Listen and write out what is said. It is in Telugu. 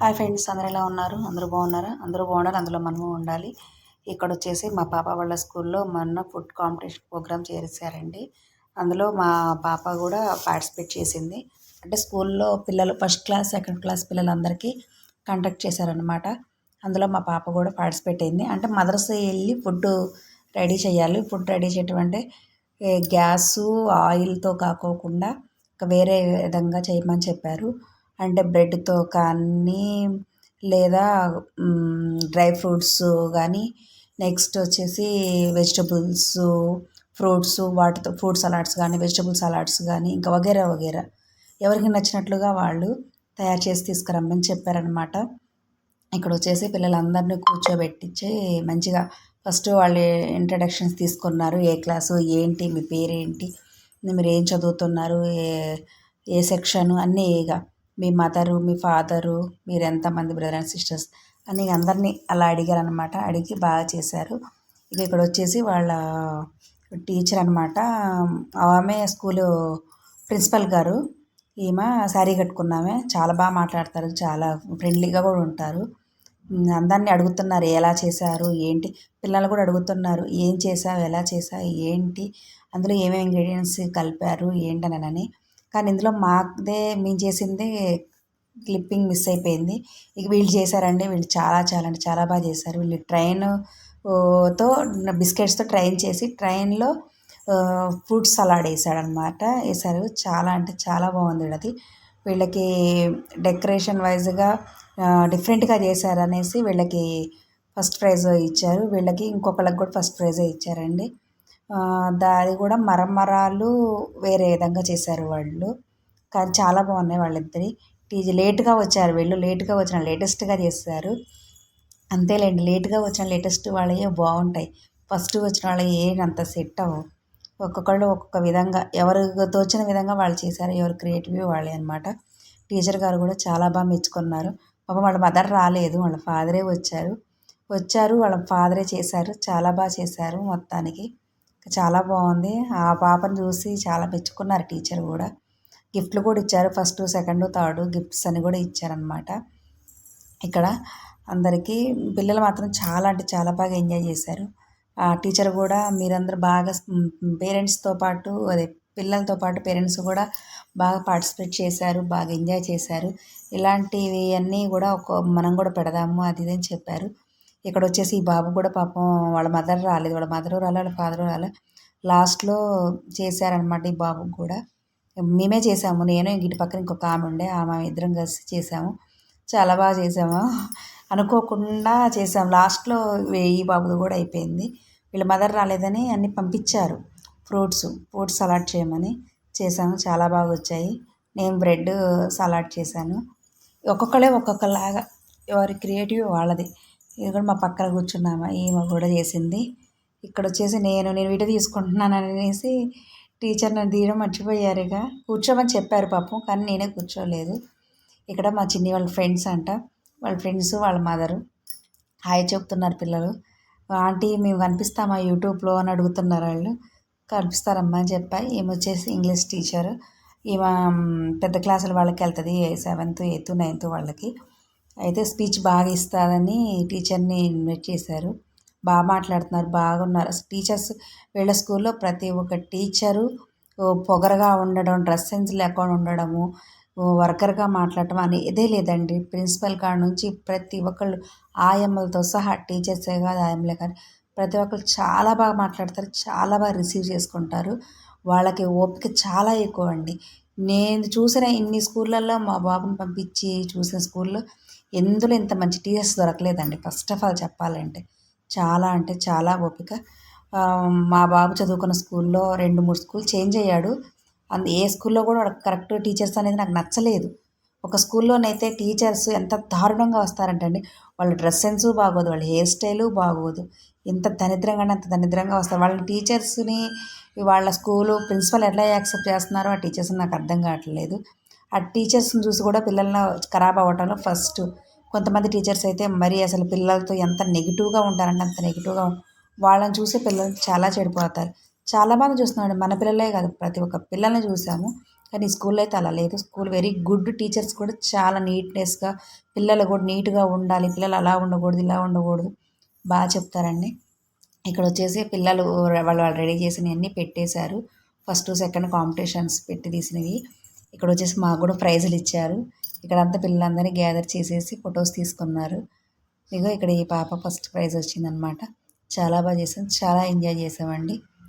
హాయ్ ఫ్రెండ్స్, అందరూ ఎలా ఉన్నారు? అందరూ బాగున్నారా? అందరూ బాగుండాలి, అందులో మనము ఉండాలి. ఇక్కడ వచ్చేసి మా పాప వాళ్ళ స్కూల్లో మొన్న ఫుడ్ కాంపిటీషన్ ప్రోగ్రామ్ చేశారండి. అందులో మా పాప కూడా పార్టిసిపేట్ చేసింది. అంటే స్కూల్లో పిల్లలు ఫస్ట్ క్లాస్ సెకండ్ క్లాస్ పిల్లలందరికీ కండక్ట్ చేశారనమాట. అందులో మా పాప కూడా పార్టిసిపేట్ అయింది. అంటే మదర్స్ వెళ్ళి ఫుడ్ రెడీ చేయాలి. ఫుడ్ రెడీ చేయటం అంటే గ్యాసు ఆయిల్తో కాకోకుండా వేరే విధంగా చేయమని చెప్పారు. అంటే బ్రెడ్‌తో కానీ లేదా డ్రై ఫ్రూట్స్ కానీ, నెక్స్ట్ వచ్చేసి వెజిటబుల్స్, ఫ్రూట్స్ వాటితో ఫ్రూట్ సలాడ్స్ కానీ, వెజిటబుల్ సలాడ్స్ కానీ, ఇంకా వగైరా వగైరా ఎవరికి నచ్చినట్లుగా వాళ్ళు తయారు చేసి తీసుకురమ్మని చెప్పారనమాట. ఇక్కడ వచ్చేసి పిల్లలందరినీ కూర్చోబెట్టించి మంచిగా ఫస్ట్ వాళ్ళు ఇంట్రడక్షన్స్ తీసుకున్నారు. ఏ క్లాసు, ఏంటి, మీ పేరేంటి, మీరు ఏం చదువుతున్నారు, ఏ ఏ సెక్షను అన్నీ ఇక మీ మదరు, మీ ఫాదరు, మీరు ఎంతమంది బ్రదర్ అండ్ సిస్టర్స్ అని అందరినీ అలా అడిగారనమాట. అడిగి బాగా చేశారు. ఇక ఇక్కడ వచ్చేసి వాళ్ళ టీచర్ అనమాట. ఆమె స్కూలు ప్రిన్సిపల్ గారు. ఈమె శారీ కట్టుకున్నామే, చాలా బాగా మాట్లాడతారు, చాలా ఫ్రెండ్లీగా కూడా ఉంటారు. అందరినీ అడుగుతున్నారు ఎలా చేశారు ఏంటి, పిల్లలు కూడా అడుగుతున్నారు ఏం చేసావు, ఎలా చేసావు, ఏంటి, అందులో ఏమేమి ఇంగ్రీడియంట్స్ కలిపారు ఏంటనని. కానీ ఇందులో మాదే మేము చేసింది క్లిప్పింగ్ మిస్ అయిపోయింది. ఇక వీళ్ళు చేశారండి, వీళ్ళు చాలా చాలా అంటే చాలా బాగా చేశారు. వీళ్ళు తో బిస్కెట్స్తో ట్రైన్ చేసి ట్రైన్లో ఫ్రూట్ సలాడ్ వేసారు. చాలా అంటే చాలా బాగుంది అది. వీళ్ళకి డెకరేషన్ వైజ్గా డిఫరెంట్గా చేశారనేసి వీళ్ళకి ఫస్ట్ ప్రైజ్ ఇచ్చారు. వీళ్ళకి ఇంకొకళ్ళకి కూడా ఫస్ట్ ప్రైజే ఇచ్చారండి. అది కూడా మరమరాలు వేరే విధంగా చేశారు వాళ్ళు. కానీ చాలా బాగున్నాయి వాళ్ళిద్దరి. లేట్గా వచ్చారు వీళ్ళు, లేట్గా వచ్చిన లేటెస్ట్గా చేస్తారు. అంతేలేండి, లేట్గా వచ్చిన లేటెస్ట్ వాళ్ళవి బాగుంటాయి. ఫస్ట్ వచ్చిన వాళ్ళవి అంత సెట్ అవ్వవు. ఒక్కొక్కళ్ళు ఒక్కొక్క విధంగా ఎవరు తోచిన విధంగా వాళ్ళు చేశారు. ఎవరు క్రియేటివ్ వాళ్ళే అనమాట. టీచర్ గారు కూడా చాలా బాగా మెచ్చుకున్నారు. పాపం వాళ్ళ మదర్ రాలేదు, వాళ్ళ ఫాదరే వచ్చారు, వాళ్ళ ఫాదరే చేశారు. చాలా బాగా చేశారు మొత్తానికి. చాలా బాగుంది. ఆ పాపను చూసి చాలా మెచ్చుకున్నారు టీచర్ కూడా. గిఫ్ట్లు కూడా ఇచ్చారు. ఫస్ట్ సెకండ్ థర్డ్ గిఫ్ట్స్ అని కూడా ఇచ్చారనమాట. ఇక్కడ అందరికీ పిల్లలు మాత్రం చాలా అంటే చాలా బాగా ఎంజాయ్ చేశారు. ఆ టీచర్ కూడా మీరందరూ బాగా పేరెంట్స్తో పాటు అదే పిల్లలతో పాటు పేరెంట్స్ కూడా బాగా పార్టిసిపేట్ చేశారు, బాగా ఎంజాయ్ చేశారు. ఇలాంటివి అన్నీ కూడా మనం కూడా పెడదాము అది ఇది అని చెప్పారు. ఇక్కడ వచ్చేసి ఈ బాబు కూడా పాపం వాళ్ళ మదర్ రాలేదు, వాళ్ళ మదరు రాలే, వాళ్ళ ఫాదరు రాలే. లాస్ట్లో చేశారనమాట ఈ బాబుకి కూడా. మేమే చేసాము, నేను ఇటు పక్కన ఇంకొక ఆమె ఉండే, ఆమె ఇద్దరం కలిసి చేసాము. చాలా బాగా చేసాము, అనుకోకుండా చేసాము. లాస్ట్లో ఈ బాబుది కూడా అయిపోయింది. వీళ్ళ మదర్ రాలేదని అన్నీ పంపించారు. ఫ్రూట్ సలాడ్ చేయమని చేశాను, చాలా బాగా వచ్చాయి. నేను బ్రెడ్ సలాడ్ చేశాను. ఒక్కొక్కలాగా ఎవరి క్రియేటివ్ వాళ్ళది. ఇది కూడా మా పక్కన కూర్చున్నామా ఈమె కూడా చేసింది. ఇక్కడ వచ్చేసి నేను వీడియో తీసుకుంటున్నాను అనేసి టీచర్ నన్ను తీయడం మర్చిపోయారు. ఇక కూర్చోమని చెప్పారు పాపం, కానీ నేనే కూర్చోలేదు. ఇక్కడ మా చిన్ని వాళ్ళ ఫ్రెండ్స్ అంట, వాళ్ళ ఫ్రెండ్స్ వాళ్ళ మదరు హాయ్ చెప్తున్నారు పిల్లలు. ఆంటీ మేము కనిపిస్తామా యూట్యూబ్లో అని అడుగుతున్నారు వాళ్ళు. కనిపిస్తారమ్మా అని చెప్పా. ఈమె వచ్చేసి ఇంగ్లీష్ టీచర్. ఈమె పెద్ద క్లాసుల వాళ్ళకి వెళ్తుంది, 7th 8th 9th వాళ్ళకి. అయితే స్పీచ్ బాగా ఇస్తుందని టీచర్ని ఇన్వైట్ చేశారు. బాగా మాట్లాడుతున్నారు, బాగున్నారు అసలు టీచర్స్. వీళ్ళ స్కూల్లో ప్రతి ఒక్క టీచరు పొగరగా ఉండడం, డ్రెస్ సెన్స్ లేకుండా ఉండడము, వర్కర్గా మాట్లాడటం అనేదే లేదండి. ప్రిన్సిపల్ కాడ నుంచి ప్రతి ఒక్కళ్ళు ఆయమ్మలతో సహా, టీచర్సే కాదు ఆయమ్మలే కానీ ప్రతి ఒక్కరు చాలా బాగా మాట్లాడతారు, చాలా బాగా రిసీవ్ చేసుకుంటారు. వాళ్ళకి ఓపిక చాలా ఎక్కువ అండి. నేను చూసిన ఇన్ని స్కూళ్ళల్లో మా బాబుని పంపించి చూసిన స్కూల్లో ఎందులో ఇంత మంచి టీచర్స్ దొరకలేదండి. ఫస్ట్ ఆఫ్ ఆల్ చెప్పాలంటే చాలా అంటే చాలా ఓపిక. మా బాబు చదువుకున్న స్కూల్లో 2, 3 స్కూల్ చేంజ్ అయ్యాడు. ఏ స్కూల్లో కూడా కరెక్ట్ టీచర్స్ అనేది నాకు నచ్చలేదు. ఒక స్కూల్లోనైతే టీచర్స్ ఎంత దారుణంగా వస్తారంటే అండి, వాళ్ళ డ్రెస్ సెన్స్ బాగోదు, వాళ్ళ హెయిర్ స్టైలు బాగోదు, ఎంత దరిద్రంగా అంటే అంత దరిద్రంగా వస్తారు. వాళ్ళ టీచర్స్ని వాళ్ళ స్కూలు ప్రిన్సిపల్ ఎట్లా యాక్సెప్ట్ చేస్తున్నారో ఆ టీచర్స్ని నాకు అర్థం కావట్లేదు. ఆ టీచర్స్ని చూసి కూడా పిల్లలను ఖరాబ్ అవ్వటంలో ఫస్ట్. కొంతమంది టీచర్స్ అయితే మరీ అసలు పిల్లలతో ఎంత నెగిటివ్గా ఉంటారంటే అంత నెగిటివ్గా, వాళ్ళని చూసే పిల్లలు చాలా చెడిపోతారు. చాలామంది చూస్తున్నామండి, మన పిల్లలే కాదు ప్రతి ఒక్క పిల్లల్ని చూసాము. కానీ స్కూల్లో అయితే అలా లేదు. School very good. టీచర్స్ కూడా చాలా నీట్నెస్గా, పిల్లలు కూడా నీట్గా ఉండాలి, పిల్లలు అలా ఉండకూడదు, ఇలా ఉండకూడదు, బాగా చెప్తారండి. ఇక్కడ వచ్చేసి పిల్లలు వాళ్ళు రెడీ చేసినవన్నీ పెట్టేశారు. ఫస్ట్ సెకండ్ కాంపిటీషన్స్ పెట్టి తీసినవి. ఇక్కడ వచ్చేసి మాకు కూడా ప్రైజులు ఇచ్చారు. ఇక్కడంతా పిల్లలందరినీ గ్యాదర్ చేసేసి ఫొటోస్ తీసుకున్నారు. ఇగో ఇక్కడ ఈ పాప ఫస్ట్ ప్రైజ్ వచ్చిందనమాట. చాలా బాగా చేసాం, చాలా ఎంజాయ్ చేసామండి.